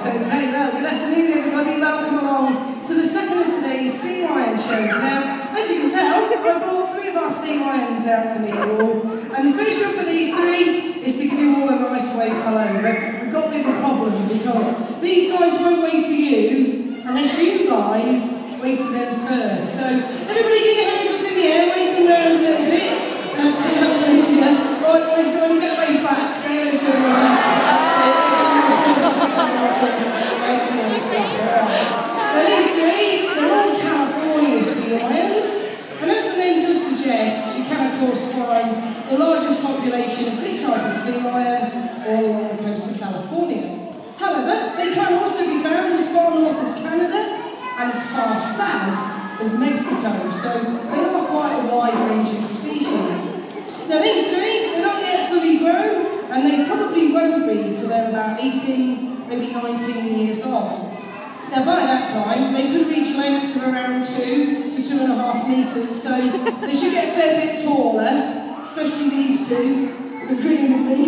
Okay, well, good afternoon everybody, welcome along to the second of today's Sea Lion shows. Now, as you can tell, I brought three of our Sea Lions out to meet you all, and the first job for these three is to give you all a nice wave hello, but we've got a bit of a problem because these guys won't wave to you unless you guys wave to them first. So, everybody get your hands up in the air, wave them around a little bit. That's easier. Right, boys, go on, get a wave back, say hello to everyone. That's it. Excellent stuff. Now these three, they're all California sea lions, and as the name does suggest, you can of course find the largest population of this type of sea lion all along the coast of California. However, they can also be found as far north as Canada and as far south as Mexico, so they are quite a wide-ranging species. Now these three, they're not yet fully grown, and they probably won't be till they're about 18, maybe 19 years old. Now by that time, they could reach lengths of around 2 to 2.5 metres, so they should get a fair bit taller, especially these two, agreeing with me.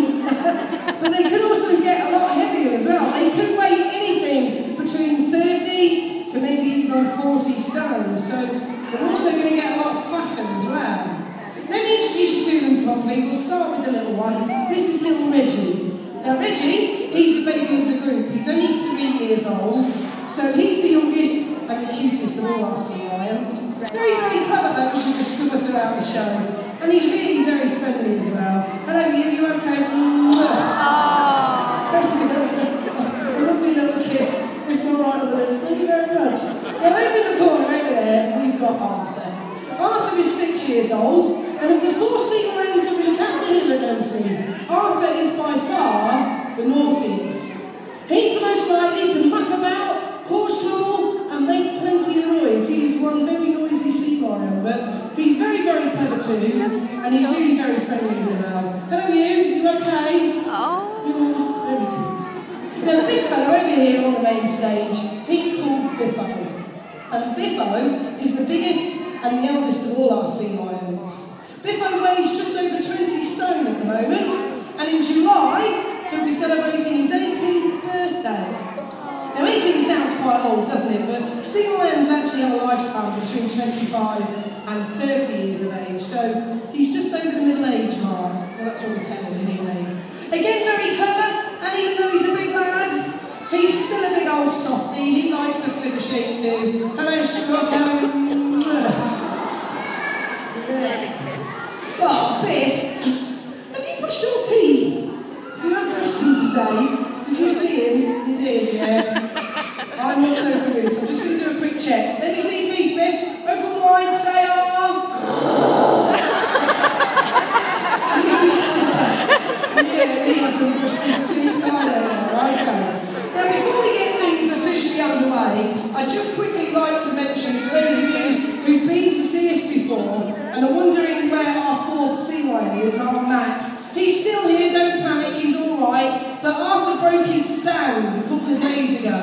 But they could also get a lot heavier as well. They could weigh anything between 30 to maybe even 40 stone, so they're also going to get a lot fatter as well. Let me introduce you to them properly. We'll start with the little one. This is little Reggie. Now Reggie, he's the baby of the group. He's only 3 years old, so he's the youngest and the cutest of all our sea lions. It's very, very clever though, as you discover throughout the show. And he's really very friendly as well. Hello you okay? A lovely little kiss, if not right on the lips. Thank you very much. Now over in the corner over there, we've got Arthur. Arthur is 6 years old, and of the 4 sea lions that we look after here at Knowsley, Arthur is by far the naughtiest. He's the most likely to muck about, cause trouble, and make plenty of noise. He is one very noisy sea lion, but he's very, very clever too, and he's really very friendly as well. Hello you okay? Oh. You're very good. Now the big fella over here on the main stage, he's called Biffo. And Biffo is the biggest and the eldest of all our sea lions. Biffo weighs just over 20 stone at the moment, and in July he'll be celebrating his 18th birthday. Now 18 sounds quite old, doesn't it? But sea lions actually have a lifespan between 25 and 30 years of age, so he's just over the middle age mark. Well, that's what we're telling him anyway. Again, very clever, and even though he's a big lad, he's still a big old softie. He likes a flicker shake too. Hello, Sugar. Oh, Biff, have you brushed your teeth? You have brushed them today. Did you see him? You did, yeah. I'm not so good at this. I'm just going to do a quick check. Let me see your teeth, Biff. Open wide, say ah. Yeah, he hasn't brushed his teeth either. Okay. Now, before we get things officially underway, I'd just quickly like to mention to those of you who've been to see us before and are wondering where our 4th sea lion is, our Max. He's still here, don't panic, he's alright, but Arthur broke his stand a couple of days ago.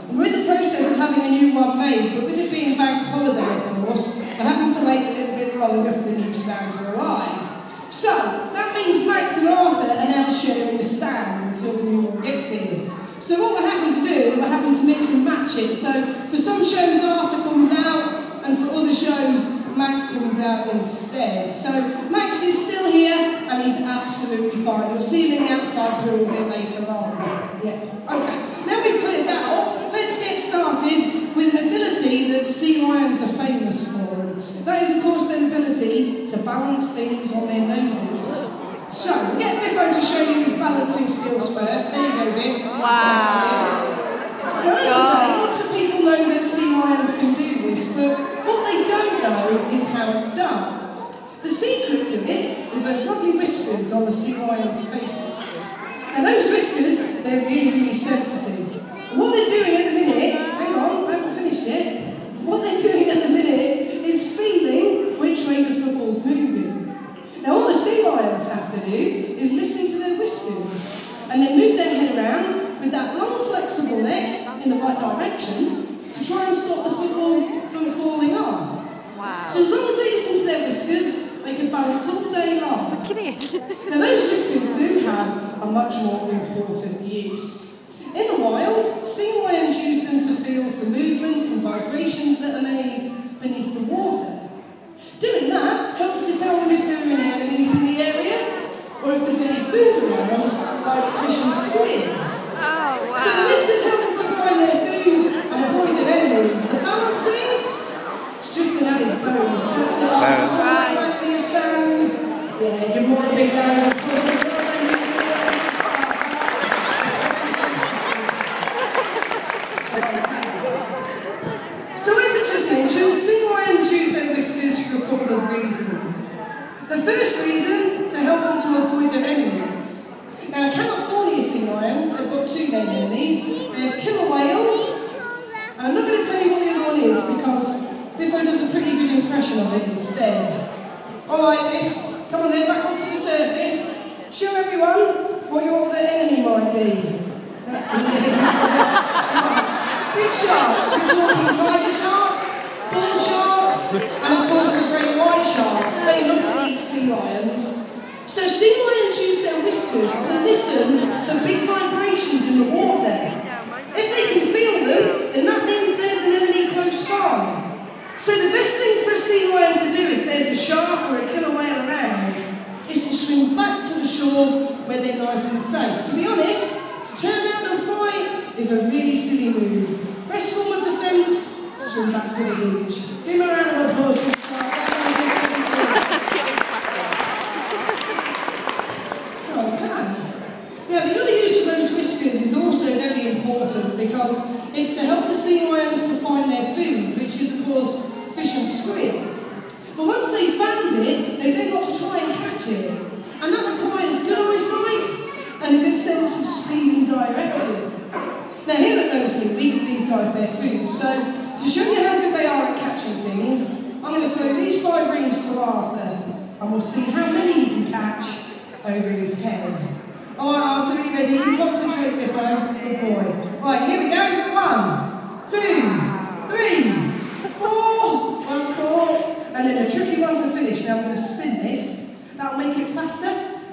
And we're in the process of having a new one made, but with it being bank holiday, of course, we're having to wait a little bit longer for the new stand to arrive. So, that means Max and Arthur are now sharing the stand until the new one gets here. So what we're having to do, we're having to mix and match it. So for some shows Arthur comes out, and for other shows Max comes out instead. So Max is still here, and he's absolutely fine. You'll see him in the outside pool a bit later on. Yeah, okay. Now we've cleared that up, let's get started with an ability that sea lions are famous for. That is, of course, their ability to balance things on their noses. So, we'll get Biffo to show you his balancing skills first. There you go, Biff. Wow. Now, as I say, lots of people know that sea lions can do this, but what they don't know is how it's done. The secret to it is those lovely whiskers on the sea lions' faces. Now, those whiskers, they're really, really sensitive. And what they're doing at the minute, hang on, I haven't finished yet. What they're doing at the minute is feeling which way the football's moving. Now all the sea lions have to do is listen to their whiskers and then move their head around with that long flexible neck in the right direction to try and stop the football from falling off. Wow. So as long as they listen to their whiskers, they can balance all day long. Look at it. Now those whiskers do have a much more important use. In the wild, sea off the movements and vibrations that are made beneath the water. Doing that helps to tell them if there are any enemies in the area, or if there's any food around, like fish and squid. Oh, wow. So the whiskers help them to find their food and avoid their enemies. The balancing, it's just an added bonus. That's it. Right. Back to your stand. Yeah, give more a big round of applause. So as I just mentioned, sea lions use their whiskers for a couple of reasons. The first reason, to help them to avoid their enemies. Now in California sea lions, they've got two main enemies. There's killer whales, and I'm not going to tell you what the other one is because Biffo does a pretty good impression of it instead. Alright Biff, come on then, back onto the surface. Show everyone what your other enemy might be. That's it. Sharks. Big sharks. We're talking tiger sharks, bull sharks, and of course the great white shark. They love to eat sea lions. So sea lions use their whiskers to listen for big vibrations in the water. If they can feel them, then that means there's an enemy close by. So the best thing for a sea lion to do if there's a shark or a killer whale around is to swim back to the shore where they're nice and safe. To be honest, to turn around and fight is a really silly move. Best form of defence, swim back to the beach. Give him a round of applause for the shark. Now the other use of those whiskers is also very important because it's to help the sea lions to find their food, which is of course fish and squid. But once they've found it, they've then got to try and catch it. And that requires good eyesight and a good sense of speed and direction. Now here at Knowsley, we give these guys their food, so to show you how good they are at catching things, I'm going to throw these 5 rings to Arthur, and we'll see how many he can catch over his head. Alright Arthur, are you ready? You concentrate, Biffo. Good boy. Right, here we go. 1, 2, 3, 4. One caught. And then a tricky one to finish. Now I'm going to spin this. That'll make it faster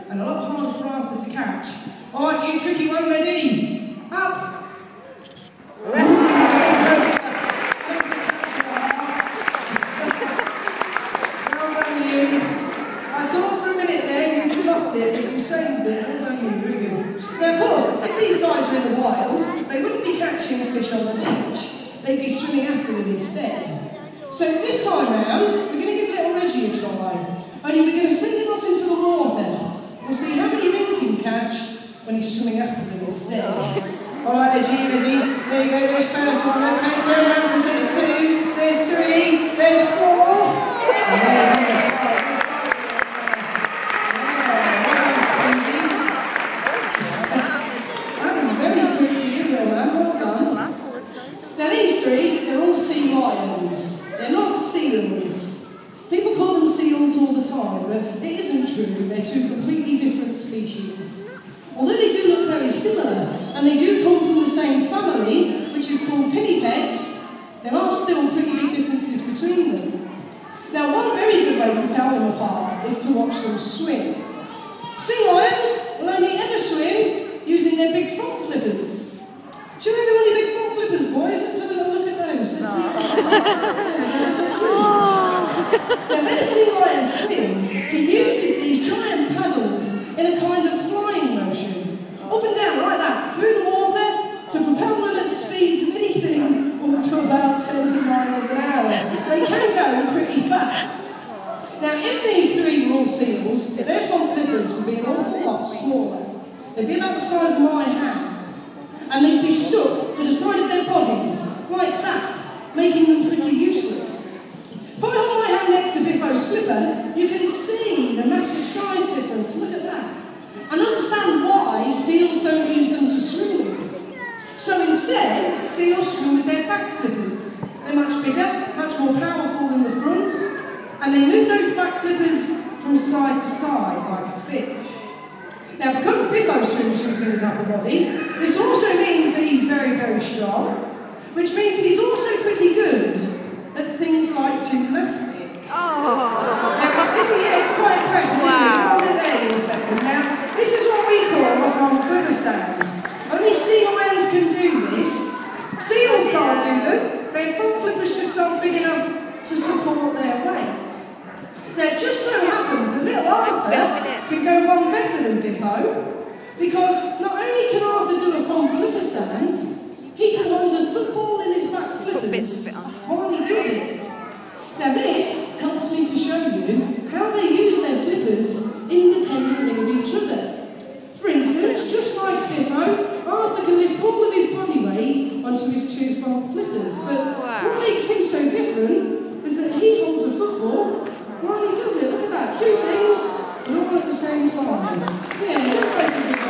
and a lot harder for Arthur to catch. Alright, you tricky one, ready? Up. Well done you. I thought for a minute there you lost it, but you saved it. Well done you, very good. Now of course, if these guys were in the wild, they wouldn't be catching a fish on the beach. They'd be swimming after them instead. So this time round, we're going to give little Reggie a try. Only we're going to send him off into the water. We'll see how many rings he can catch when he's swimming after them instead. Alright Reggie, ready? There you go, there's first one. Okay, turn around because there's 2, there's 3, there's 4. And there's 5. That was very quick for you, little man. Well done. Now these 3, they're all sea lions. They're not seals. People call them seals all the time, but it isn't true. They're 2 completely different species. Although they do look very similar, and they do come from the same family, which is called pinnipeds, there are still pretty big differences between them. Now, one very good way to tell them apart is to watch them swim. Sea lions will only ever swim using their big front flippers. Show everyone your big front flippers, boys. Let's have a little look at those. Let's see. Now, when a sea lion swims, he uses these giant paddles in a kind of flying motion. Up and down like that, through the water, to propel them at speeds of anything up to about 20 miles an hour. They can go pretty fast. Now, if these 3 were all seals, their front flippers would be an awful lot smaller. They'd be about the size of my hand. And they'd be stuck to the side of their bodies, like that, making them pretty useless. If I hold my hand next to Biffo's flipper, you can see the massive size difference. Look at that. And understand why seals don't use them to swim with. So instead, seals swim with their back flippers. They're much bigger, much more powerful than the front, and they move those back flippers from side to side like a fish. Now, because Biffo swims using his upper body, this also means that he's very, very strong, which means he's also pretty good at things like gymnastics. It's quite impressive, isn't it? Come on in there in a second. Now, this is what we call a front flipper stand. Only sea lions can do this. Seals can't do them. while he does it. Now this helps me to show you how they use their flippers independently of each other. For instance, just like Biffo, Arthur can lift all of his body weight onto his two front flippers, but what makes him so different is that he holds a football while he does it. Look at that, two things, and all at the same time. Yeah, you're very good at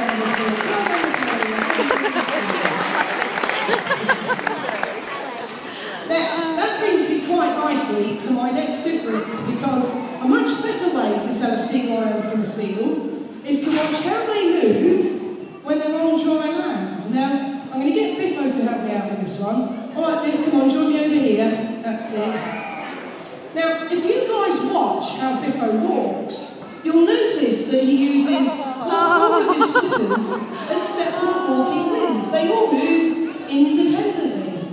Now, that brings me quite nicely to my next difference, because a much better way to tell a sea lion from a seal is to watch how they move when they're on dry land. Now, I'm going to get Biffo to help me out with this one. All right, Biff, come on, join me over here. That's it. Now, if you guys watch how Biffo walks, you'll notice that he uses all four of his flippers as separate walking limbs. They all move independently.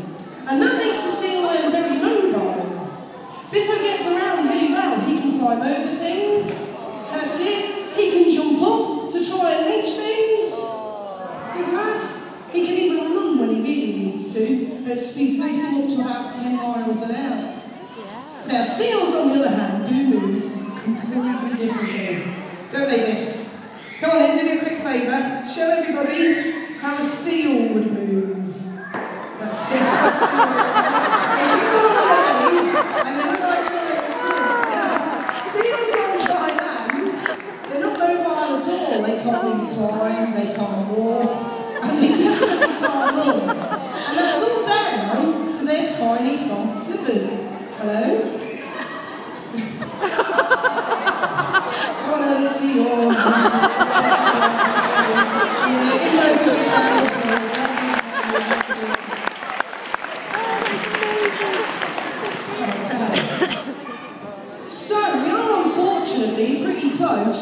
And that makes the sea lion very mobile. Biffo gets around really well. He can climb over things. That's it. He can jump up to try and reach things. Good lad. He can even run when he really needs to, at speeds anything up to about 10 miles an hour. Now, seals, on the other hand, do move completely differently. Don't they, Biff? Come on then, do me a quick favour. Show everybody how a seal would move. That's it. If you go on the bellies, and they look like your little seals. Now, seals on dry land, they're not mobile at all. They can't really climb, they can't walk, and they definitely can't run. And that's all down to their tiny front flippers. Hello? Come on, let's see yours. So, we are unfortunately pretty close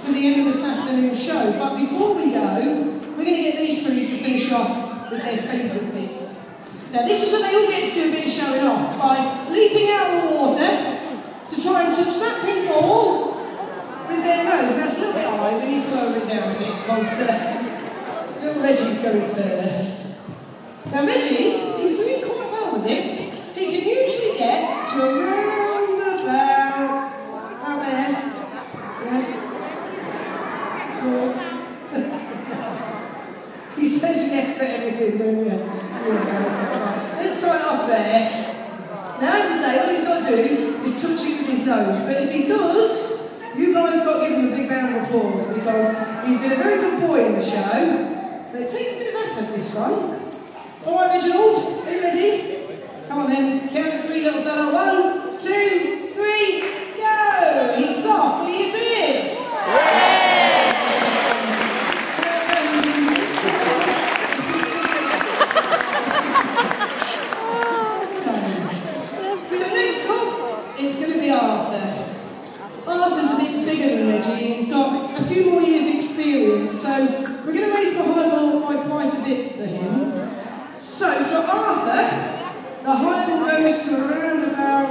to the end of this afternoon show, but before we go, we're going to get these three to finish off with their favourite bits. Now, this is what they all get to do a bit of showing off by leaping out of the water to try and touch that pink ball with their nose. Now, it's a little bit high, we need to lower it down a bit because little Reggie's going first. Now, Reggie, he's doing quite well with this. He can usually get to around about there. Yeah. Cool. He says yes to everything, don't you? Yeah. Let's start off there. Now, as I say, all he's got to do is touch it with his nose. But if he does, you guys got to give him a big round of applause because he's been a very good boy in the show. But it takes a bit of effort, this one. All right, Reginald, are you ready? Come on then, count to three, little fella. 1, 2, 3, go! He's off, will you do it? So next up, it's going to be Arthur. Arthur's a bit bigger than Reggie, and he's got a few more years' experience, so we're going to raise the high ball by quite a bit for him. So for Arthur, the high ball goes to around about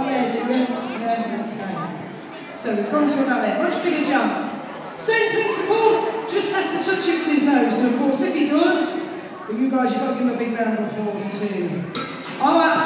there, do we? Yeah, okay. So we've gone to about there. Much bigger jump. Same principle, just has to touch it with his nose. And of course, if he does, well, you guys, you've got to give him a big round of applause too. All right,